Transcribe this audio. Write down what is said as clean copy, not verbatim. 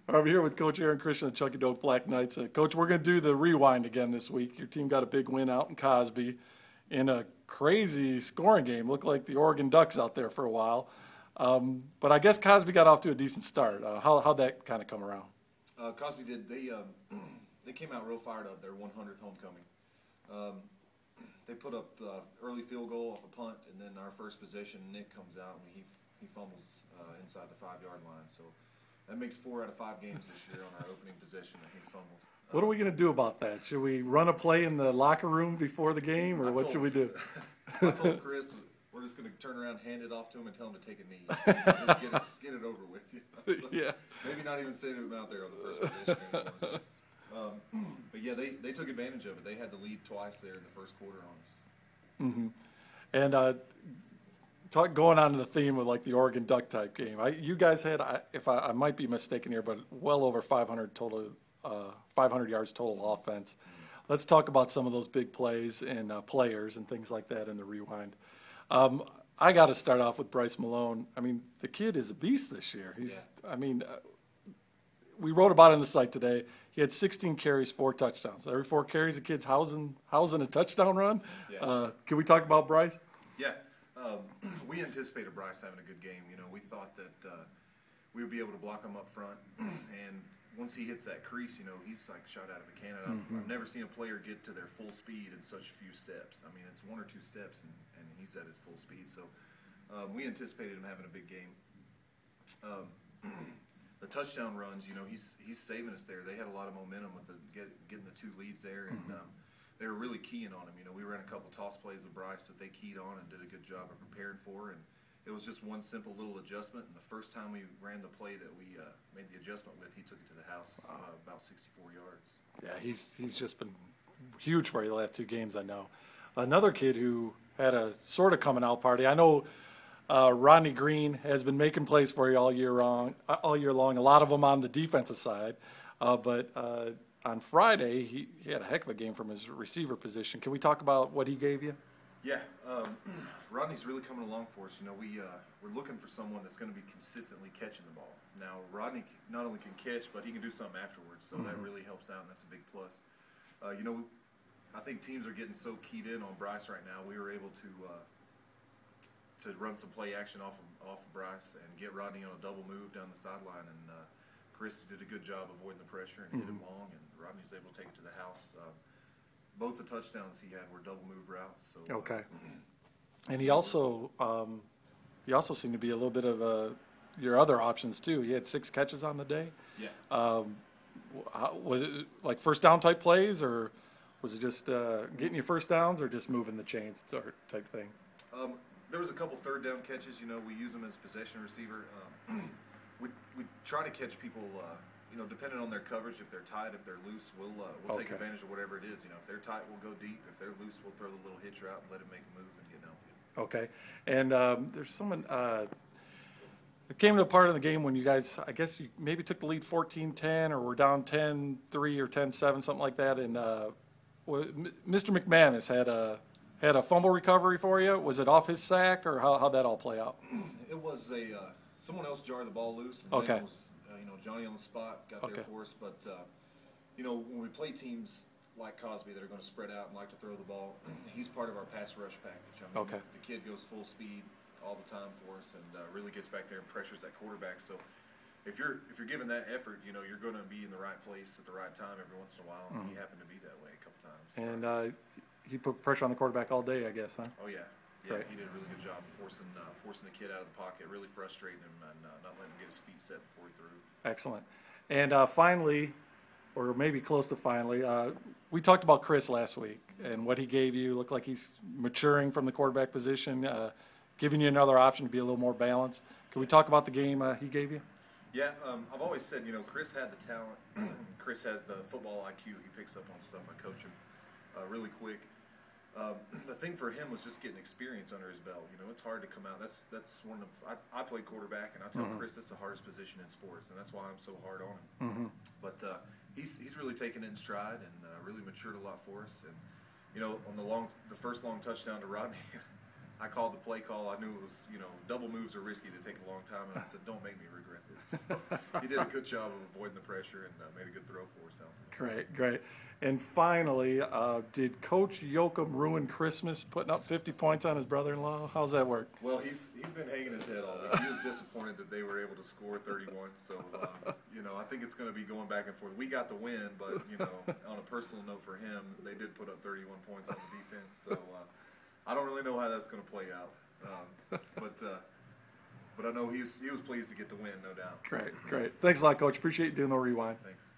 I'm here with Coach Aaron Christian of Chucky Doak Black Knights. Coach, we're going to do the rewind again this week. Your team got a big win out in Cosby in a crazy scoring game. Looked like the Oregon Ducks out there for a while. But I guess Cosby got off to a decent start. How'd that kind of come around? Cosby did. They came out real fired up. Their 100th homecoming. They put up early field goal off a punt, and then our first possession, Nick comes out and he fumbles inside the 5-yard line. So that makes 4 out of 5 games this year on our opening possession that he's fumbled. What are we going to do about that? Should we run a play in the locker room before the game, or what should we do? I told Chris we're just going to turn around, hand it off to him, and tell him to take a knee. Just get it over with. You know? So yeah. Maybe not even send him out there on the first position anymore. So, but yeah, they took advantage of it. They had the lead twice there in the first quarter on us. Mm-hmm. And going on to the theme of like the Oregon Duck type game, you guys had, if I might be mistaken here, but well over 500 total, 500 yards total offense. Let's talk about some of those big plays and players and things like that in the rewind. I got to start off with Bryce Malone. I mean, the kid is a beast this year. I mean, we wrote about it on the site today. He had 16 carries, 4 touchdowns. Every 4 carries, the kid's housing a touchdown run. Yeah. Can we talk about Bryce? Yeah. We anticipated Bryce having a good game. You know, we thought that we would be able to block him up front. And once he hits that crease, you know, he's like shot out of a cannon. I've never seen a player get to their full speed in such few steps. I mean, it's 1 or 2 steps, and he's at his full speed. So we anticipated him having a big game. The touchdown runs, you know, he's saving us there. They had a lot of momentum with getting the 2 leads there, and they were really keying on him. You know, we ran a couple toss plays with Bryce that they keyed on and did a good job of preparing for, and it was just one simple little adjustment. And the first time we ran the play that we made the adjustment with, he took it to the house about 64 yards. Yeah, he's just been huge for you the last 2 games, I know. Another kid who had a sort of coming out party, I know. Rodney Green has been making plays for you all year long. A lot of them on the defensive side, but on Friday he had a heck of a game from his receiver position. Can we talk about what he gave you? Yeah, Rodney's really coming along for us. You know, we're looking for someone that's going to be consistently catching the ball. Now, Rodney not only can catch, but he can do something afterwards, so that really helps out, and that's a big plus. You know, I think teams are getting so keyed in on Bryce right now. We were able to run some play action off of Bryce and get Rodney on a double move down the sideline, and Chris did a good job avoiding the pressure and hit him long, and Rodney was able to take it to the house. Both the touchdowns he had were double move routes. So okay, and he also seemed to be a little bit of your other options too. He had 6 catches on the day. Yeah. Was it like first down type plays, or was it just getting you first downs, or just moving the chains type thing? There was a couple third down catches. You know, we use him as a possession receiver. We try to catch people. You know, depending on their coverage, if they're tight, if they're loose, we'll take advantage of whatever it is. You know, if they're tight, we'll go deep. If they're loose, we'll throw the little hitch route and let him make a move and get downfield. Okay, and there's someone. It came to a part of the game when you guys, I guess you maybe took the lead 14-10, or were down 10-3 or 10-7, something like that. And Mr. McManus had a fumble recovery for you. Was it off his sack, or how'd that all play out? It was someone else jarred the ball loose. And okay. It was, you know, Johnny on the spot got there for us. But you know, when we play teams like Cosby that are going to spread out and like to throw the ball, he's part of our pass rush package. I mean, the kid goes full speed all the time for us, and really gets back there and pressures that quarterback. So if you're given that effort, you know, you're going to be in the right place at the right time every once in a while. And he happened to be that way a couple times. And he put pressure on the quarterback all day, I guess, huh? Oh yeah, yeah. Right. He did a really good job forcing the kid out of the pocket, really frustrating him, and not letting him get his feet set before he threw. Excellent. And finally, or maybe close to finally, we talked about Chris last week and what he gave you. Looked like he's maturing from the quarterback position, giving you another option to be a little more balanced. Can we talk about the game he gave you? Yeah, I've always said, you know, Chris had the talent. Chris has the football IQ. He picks up on stuff. I coach him really quick. The thing for him was just getting experience under his belt. You know, it's hard to come out. That's one of I play quarterback, and I tell Chris that's the hardest position in sports, and that's why I'm so hard on him. But he's really taken it in stride and really matured a lot for us. And you know, on the first long touchdown to Rodney, I called the play call. I knew it was, you know, double moves are risky. They take a long time, and I said, don't make me regret this. So he did a good job of avoiding the pressure and made a good throw for us down. Great, great. And finally, did Coach Yoakum ruin Christmas putting up 50 points on his brother-in-law? How's that work? Well, he's been hanging his head all week. He was disappointed that they were able to score 31. So, you know, I think it's going to be going back and forth. We got the win, but, you know, on a personal note for him, they did put up 31 points on the defense. So I don't really know how that's going to play out. But I know he was pleased to get the win, no doubt. Great, great. Thanks a lot, Coach. Appreciate you doing the rewind. Thanks.